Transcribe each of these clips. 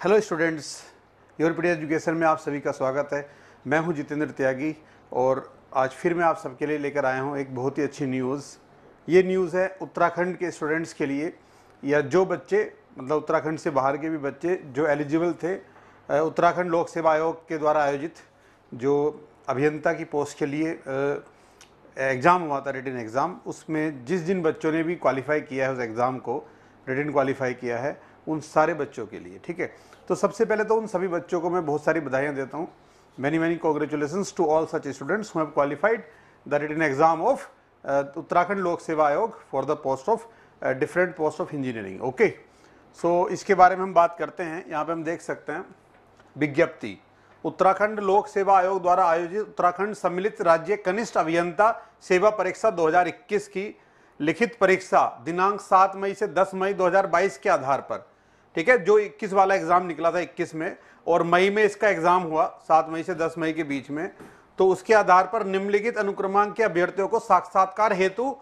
Hello students, यूरोपीडिया education में आप सभी का स्वागत है। मैं हूं जितेंद्र त्यागी और आज फिर मैं आप सबके लिए लेकर आया हूं एक बहुत ही अच्छी न्यूज़। ये न्यूज़ है उत्तराखंड के स्टूडेंट्स के लिए, या जो बच्चे मतलब उत्तराखंड से बाहर के भी बच्चे जो एलिजिबल थे उत्तराखंड लोक सेवा आयोग के द्वारा आयोजित जो अभियंता की पोस्ट के लिए एग्ज़ाम हुआ था, रिटन एग्ज़ाम। उसमें जिन बच्चों ने भी क्वालिफाई किया है उस एग्ज़ाम को, रिटन क्वालिफाई किया है, उन सारे बच्चों के लिए, ठीक है। तो सबसे पहले तो उन सभी बच्चों को मैं बहुत सारी बधाइयाँ देता हूँ। Many congratulations to all such students who have qualified the written exam of Uttarakhand Lok Seva Aayog for the post of different post of engineering. Okay, so इसके बारे में हम बात करते हैं। यहाँ पे हम देख सकते हैं विज्ञप्ति, उत्तराखंड लोक सेवा आयोग द्वारा आयोजित उत्तराखंड सम्मिलित राज्य कनिष्ठ अभियंता सेवा परीक्षा 2021 की लिखित परीक्षा दिनांक 7 मई से 10 मई 2022 के आधार पर, ठीक है। जो 21 वाला एग्जाम निकला था 21 में और मई में इसका एग्जाम हुआ 7 मई से 10 मई के बीच में, तो उसके आधार पर निम्नलिखित अनुक्रमांक के अभ्यर्थियों को साक्षात्कार हेतु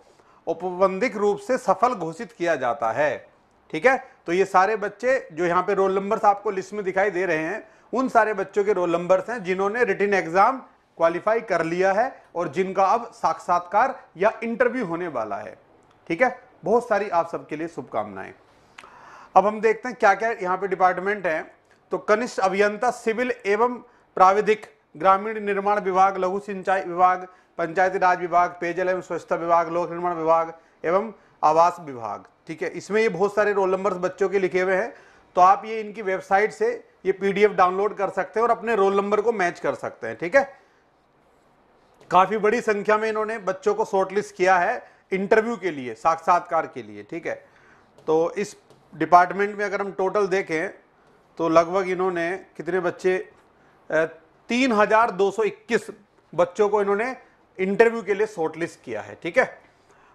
औपबंधिक रूप से सफल घोषित किया जाता है, ठीक है। तो ये सारे बच्चे जो यहाँ पे रोल नंबर्स आपको लिस्ट में दिखाई दे रहे हैं, उन सारे बच्चों के रोल नंबर्स हैं जिन्होंने रिटन एग्जाम क्वालिफाई कर लिया है और जिनका अब साक्षात्कार या इंटरव्यू होने वाला है, ठीक है। बहुत सारी आप सबके लिए शुभकामनाएं। अब हम देखते हैं क्या क्या यहाँ पे डिपार्टमेंट है। तो कनिष्ठ अभियंता सिविल एवं प्राविधिक, ग्रामीण निर्माण विभाग, लघु सिंचाई विभाग, पंचायती राज विभाग, पेयजल एवं स्वच्छता विभाग, लोक निर्माण विभाग एवं आवास विभाग, ठीक है। इसमें ये बहुत सारे रोल नंबर्स बच्चों के लिखे हुए हैं, तो आप ये इनकी वेबसाइट से ये पीडीएफ डाउनलोड कर सकते हैं और अपने रोल नंबर को मैच कर सकते हैं, ठीक है। काफी बड़ी संख्या में इन्होंने बच्चों को शॉर्टलिस्ट किया है इंटरव्यू के लिए, साक्षात्कार के लिए, ठीक है। तो इस डिपार्टमेंट में अगर हम टोटल देखें तो लगभग इन्होंने कितने बच्चे 3221 बच्चों को इन्होंने इंटरव्यू के लिए शॉर्टलिस्ट किया है, ठीक है।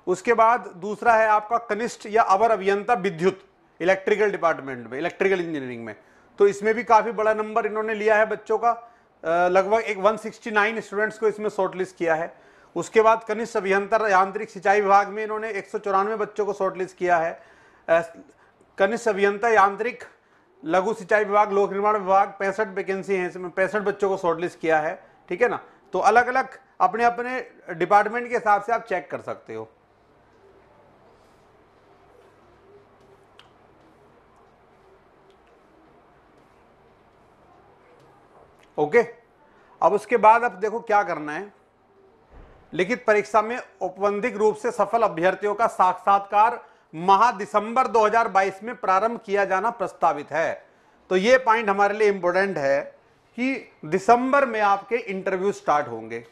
उसके बाद दूसरा है आपका कनिष्ठ या अवर अभियंता विद्युत, इलेक्ट्रिकल डिपार्टमेंट में, इलेक्ट्रिकल इंजीनियरिंग में। तो इसमें भी काफी बड़ा नंबर इन्होंने लिया है बच्चों का, लगभग 169 स्टूडेंट्स को इसमें शॉर्टलिस्ट किया है। उसके बाद कनिष्ठ अभियंता यांत्रिक सिंचाई विभाग में इन्होंने 194 बच्चों को शॉर्टलिस्ट किया है। कनिष्ठ अभियंता यांत्रिक लघु सिंचाई विभाग, लोक निर्माण विभाग 65 वैकेंसी है, इसमें 65 बच्चों को शॉर्टलिस्ट किया है, ठीक है ना। तो अलग अलग अपने अपने डिपार्टमेंट के हिसाब से आप चेक कर सकते हो। ओके, अब उसके बाद अब देखो क्या करना है। लिखित परीक्षा में औपबंधिक रूप से सफल अभ्यर्थियों का साक्षात्कार माह दिसंबर 2022 में प्रारंभ किया जाना प्रस्तावित है। तो ये पॉइंट हमारे लिए इंपॉर्टेंट है कि दिसंबर में आपके इंटरव्यू स्टार्ट होंगे,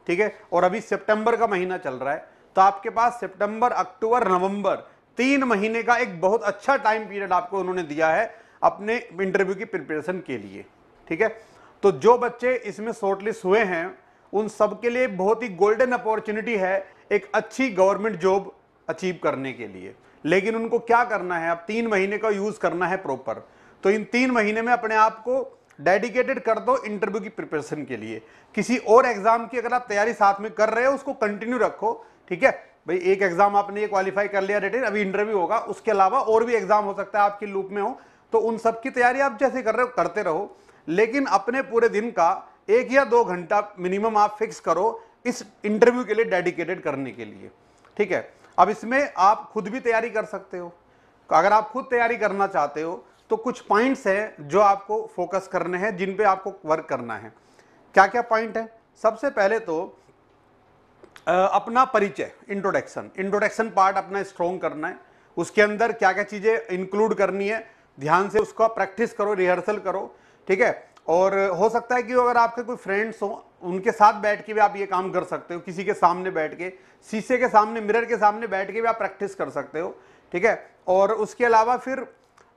ठीक है। और अभी सितंबर का महीना चल रहा है, तो आपके पास सितंबर, अक्टूबर, नवंबर 3 महीने का एक बहुत अच्छा टाइम पीरियड आपको उन्होंने दिया है अपने इंटरव्यू की प्रिपरेशन के लिए, ठीक है। तो जो बच्चे इसमें शॉर्टलिस्ट हुए हैं उन सबके लिए बहुत ही गोल्डन अपॉर्चुनिटी है एक अच्छी गवर्नमेंट जॉब अचीव करने के लिए। लेकिन उनको क्या करना है, अब 3 महीने का यूज करना है प्रॉपर। तो इन 3 महीने में अपने आप को डेडिकेटेड कर दो इंटरव्यू की प्रिपरेशन के लिए। किसी और एग्जाम की अगर आप तैयारी साथ में कर रहे हो उसको कंटिन्यू रखो, ठीक है भाई। एक एग्जाम आपने ये क्वालिफाई कर लिया रिटन, अभी इंटरव्यू होगा, उसके अलावा और भी एग्जाम हो सकता है आपकी लूप में हो, तो उन सब की तैयारी आप जैसे कर रहे हो करते रहो। लेकिन अपने पूरे दिन का 1 या 2 घंटा मिनिमम आप फिक्स करो इस इंटरव्यू के लिए डेडिकेटेड करने के लिए, ठीक है। अब इसमें आप खुद भी तैयारी कर सकते हो। अगर आप खुद तैयारी करना चाहते हो तो कुछ पॉइंट्स हैं जो आपको फोकस करने हैं, जिन पे आपको वर्क करना है। क्या क्या पॉइंट है? सबसे पहले तो अपना परिचय, इंट्रोडक्शन पार्ट अपना स्ट्रॉन्ग करना है। उसके अंदर क्या क्या चीजें इंक्लूड करनी है, ध्यान से उसको प्रैक्टिस करो, रिहर्सल करो, ठीक है। और हो सकता है कि अगर आपके कोई फ्रेंड्स हो उनके साथ बैठ के भी आप ये काम कर सकते हो, किसी के सामने बैठ के, शीशे के सामने, मिरर के सामने बैठ के भी आप प्रैक्टिस कर सकते हो, ठीक है। और उसके अलावा फिर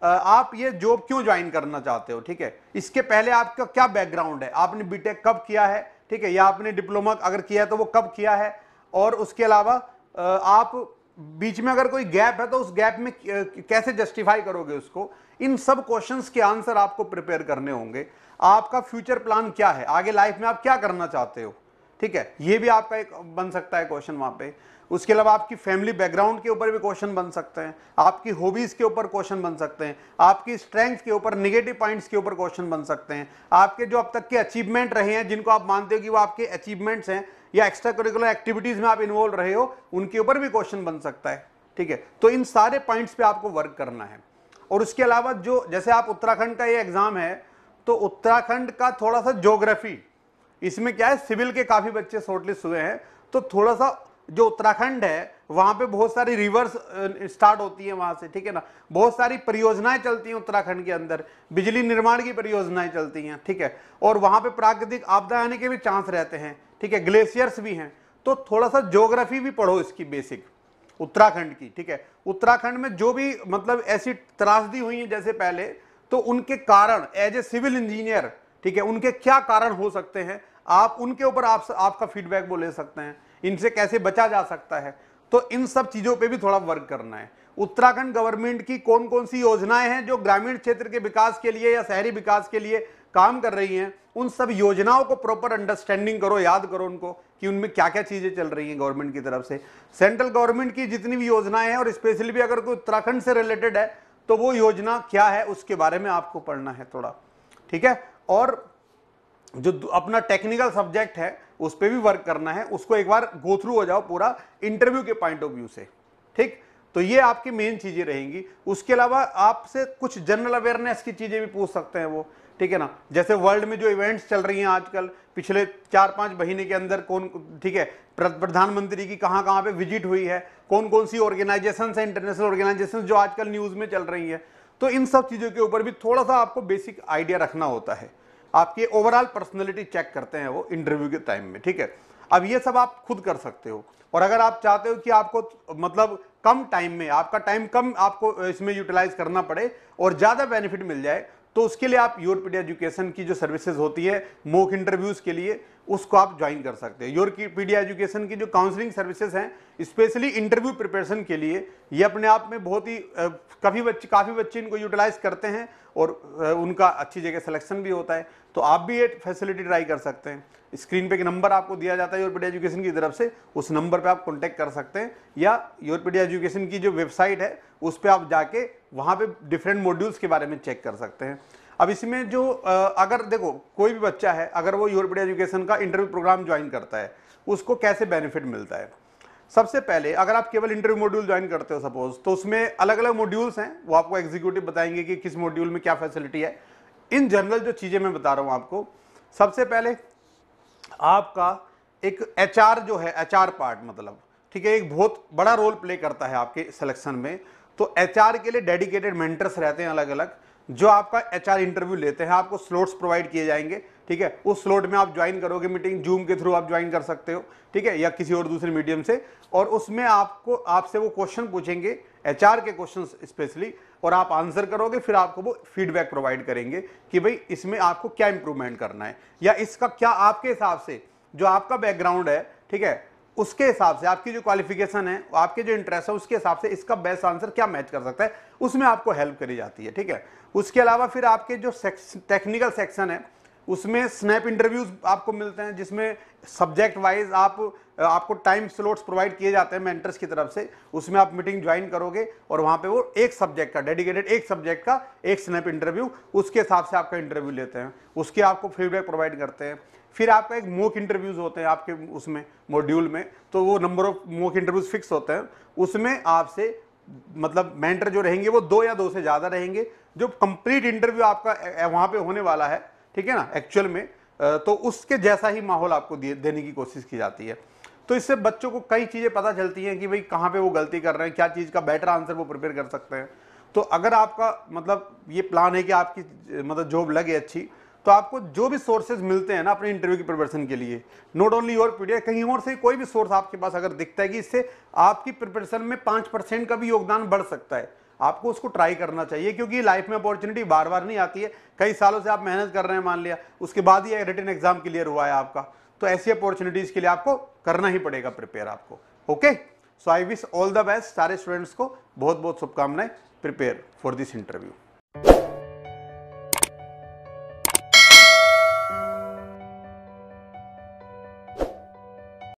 आप ये जॉब क्यों ज्वाइन करना चाहते हो, ठीक है। इसके पहले आपका क्या बैकग्राउंड है, आपने बीटेक कब किया है, ठीक है, या आपने डिप्लोमा अगर किया है तो वो कब किया है। और उसके अलावा आप बीच में अगर कोई गैप है तो उस गैप में कैसे जस्टिफाई करोगे उसको। इन सब क्वेश्चंस के आंसर आपको प्रिपेयर करने होंगे। आपका फ्यूचर प्लान क्या है, आगे लाइफ में आप क्या करना चाहते हो, ठीक ठीक है, ये भी आपका एक बन सकता है क्वेश्चन वहां पे। उसके अलावा आपकी फैमिली बैकग्राउंड के ऊपर भी क्वेश्चन बन सकते हैं, आपकी हॉबीज के ऊपर क्वेश्चन बन सकते हैं, आपकी स्ट्रेंथ के ऊपर, नेगेटिव पॉइंट्स के ऊपर क्वेश्चन बन सकते हैं, आपके जो अब तक के अचीवमेंट रहे हैं जिनको आप मानते हो कि वो आपके अचीवमेंट्स हैं, या एक्स्ट्रा करिकुलर एक्टिविटीज में आप इन्वॉल्व रहे हो, उनके ऊपर भी क्वेश्चन बन सकता है। ठीक है, तो इन सारे पॉइंट्स पे आपको वर्क करना है। और उसके अलावा जो जैसे आप उत्तराखंड का ये एग्जाम है, तो उत्तराखंड का थोड़ा सा ज्योग्राफी, इसमें क्या है, सिविल के काफी बच्चे शॉर्टलिस्ट हुए हैं, तो थोड़ा सा जो उत्तराखंड है वहां पे बहुत सारी रिवर्स स्टार्ट होती है वहां से, ठीक है ना, बहुत सारी परियोजनाएं चलती हैं उत्तराखंड के अंदर, बिजली निर्माण की परियोजनाएं चलती हैं, ठीक है, और वहां पे प्राकृतिक आपदा आने के भी चांस रहते हैं, ठीक है, ग्लेशियर्स भी हैं। तो थोड़ा सा ज्योग्राफी भी पढ़ो इसकी बेसिक उत्तराखंड की, ठीक है। उत्तराखंड में जो भी मतलब ऐसी त्रासदी हुई है जैसे पहले, तो उनके कारण एज ए सिविल इंजीनियर, ठीक है, उनके क्या कारण हो सकते हैं, आप उनके ऊपर आपका फीडबैक वो ले सकते हैं, इनसे कैसे बचा जा सकता है। तो इन सब चीजों पे भी थोड़ा वर्क करना है। उत्तराखंड गवर्नमेंट की कौन कौन सी योजनाएं हैं जो ग्रामीण क्षेत्र के विकास के लिए या शहरी विकास के लिए काम कर रही हैं, उन सब योजनाओं को प्रॉपर अंडरस्टैंडिंग करो, याद करो उनको कि उनमें क्या क्या चीजें चल रही हैं गवर्नमेंट की तरफ से। सेंट्रल गवर्नमेंट की जितनी भी योजनाएं हैं, और स्पेशली भी अगर कोई उत्तराखंड से रिलेटेड है तो वो योजना क्या है उसके बारे में आपको पढ़ना है थोड़ा, ठीक है। और जो अपना टेक्निकल सब्जेक्ट है उस पर भी वर्क करना है, उसको एक बार गो थ्रू हो जाओ पूरा इंटरव्यू के पॉइंट ऑफ व्यू से, ठीक। तो ये आपकी मेन चीजें रहेंगी। उसके अलावा आपसे कुछ जनरल अवेयरनेस की चीजें भी पूछ सकते हैं वो, ठीक है ना, जैसे वर्ल्ड में जो इवेंट्स चल रही हैं आजकल, पिछले 4-5 महीने के अंदर कौन, ठीक है, प्रधानमंत्री की कहां कहां पे विजिट हुई है, कौन कौन सी ऑर्गेनाइजेशन है, इंटरनेशनल ऑर्गेनाइजेशन जो आजकल न्यूज में चल रही है। तो इन सब चीजों के ऊपर भी थोड़ा सा आपको बेसिक आइडिया रखना होता है। आपकी ओवरऑल पर्सनैलिटी चेक करते हैं वो इंटरव्यू के टाइम में, ठीक है। अब ये सब आप खुद कर सकते हो, और अगर आप चाहते हो कि आपको मतलब कम टाइम में, आपका टाइम कम आपको इसमें यूटिलाइज करना पड़े और ज्यादा बेनिफिट मिल जाए, तो उसके लिए आप योरपीडिया एजुकेशन की जो सर्विसेज होती है मॉक इंटरव्यूज के लिए, उसको आप ज्वाइन कर सकते हैं। योरपीडिया एजुकेशन की जो काउंसलिंग सर्विसेज हैं स्पेशली इंटरव्यू प्रिपरेशन के लिए, ये अपने आप में बहुत ही काफी बच्चे इनको यूटिलाइज करते हैं, और उनका अच्छी जगह सिलेक्शन भी होता है। तो आप भी ये फैसिलिटी ट्राई कर सकते हैं। स्क्रीन पे एक नंबर आपको दिया जाता है योरपीडिया एजुकेशन की तरफ से, उस नंबर पे आप कांटेक्ट कर सकते हैं, या योरपीडिया एजुकेशन की जो वेबसाइट है उस पे आप जाके वहां पे डिफरेंट मॉड्यूल्स के बारे में चेक कर सकते हैं। अब इसमें जो अगर देखो कोई भी बच्चा है, अगर वो योरपीडिया एजुकेशन का इंटरव्यू प्रोग्राम ज्वाइन करता है, उसको कैसे बेनिफिट मिलता है। सबसे पहले अगर आप केवल इंटरव्यू मॉड्यूल ज्वाइन करते हो सपोज, तो उसमें अलग अलग मॉड्यूल्स हैं, वो आपको एग्जीक्यूटिव बताएंगे कि किस मॉड्यूल में क्या फैसिलिटी है। इन जनरल जो चीजें मैं बता रहा हूं आपको, सबसे पहले आपका एक एचआर जो है, एचआर पार्ट मतलब, ठीक है, एक बहुत बड़ा रोल प्ले करता है आपके सिलेक्शन में। तो एचआर के लिए डेडिकेटेड मेंटर्स रहते हैं अलग अलग, जो आपका एचआर इंटरव्यू लेते हैं। आपको स्लॉट्स प्रोवाइड किए जाएंगे, ठीक है, उस स्लॉट में आप ज्वाइन करोगे मीटिंग, जूम के थ्रू आप ज्वाइन कर सकते हो, ठीक है, या किसी और दूसरे मीडियम से, और उसमें आपसे वो क्वेश्चन पूछेंगे, एचआर के क्वेश्चन स्पेशली, और आप आंसर करोगे, फिर आपको वो फीडबैक प्रोवाइड करेंगे कि भाई इसमें आपको क्या इंप्रूवमेंट करना है, या इसका क्या आपके हिसाब से जो आपका बैकग्राउंड है, ठीक है, उसके हिसाब से आपकी जो क्वालिफिकेशन है, आपके जो इंटरेस्ट है, उसके हिसाब से इसका बेस्ट आंसर क्या मैच कर सकता है, उसमें आपको हेल्प करी जाती है, ठीक है। उसके अलावा फिर आपके जो टेक्निकल सेक्शन है उसमें स्नैप इंटरव्यूज आपको मिलते हैं, जिसमें सब्जेक्ट वाइज आपको टाइम स्लॉट्स प्रोवाइड किए जाते हैं मेंटर्स की तरफ से। उसमें आप मीटिंग ज्वाइन करोगे और वहां पे वो एक सब्जेक्ट का डेडिकेटेड, एक सब्जेक्ट का एक स्नैप इंटरव्यू, उसके हिसाब से आपका इंटरव्यू लेते हैं, उसके आपको फीडबैक प्रोवाइड करते हैं। फिर आपका एक मॉक इंटरव्यूज होते हैं आपके उसमें मॉड्यूल में, तो वो number of mock interviews fix होते हैं। उसमें आपसे मतलब मेंटर जो रहेंगे वो 2 या 2 से ज्यादा रहेंगे। जो कंप्लीट इंटरव्यू आपका वहां पे होने वाला है, ठीक है ना, एक्चुअल में, तो उसके जैसा ही माहौल आपको देने की कोशिश की जाती है। तो इससे बच्चों को कई चीजें पता चलती हैं कि भाई कहाँ पे वो गलती कर रहे हैं, क्या चीज का बेटर आंसर वो प्रिपेयर कर सकते हैं। तो अगर आपका मतलब ये प्लान है कि आपकी मतलब जॉब लगे अच्छी, तो आपको जो भी सोर्सेज मिलते हैं ना अपने इंटरव्यू की प्रिपरेशन के लिए, नॉट ओनली योरपीडिया, कहीं और से कोई भी सोर्स आपके पास अगर दिखता है कि इससे आपकी प्रिपरेशन में 5% का भी योगदान बढ़ सकता है, आपको उसको ट्राई करना चाहिए। क्योंकि लाइफ में अपॉर्चुनिटी बार बार नहीं आती है। कई सालों से आप मेहनत कर रहे हैं, मान लिया उसके बाद ही रिटन एग्जाम क्लियर हुआ है आपका, तो ऐसी अपॉर्चुनिटीज के लिए आपको करना ही पड़ेगा प्रिपेयर आपको। Okay, so I wish all the best सारे स्टूडेंट्स को, बहुत बहुत शुभकामनाएं। Prepare for this interview.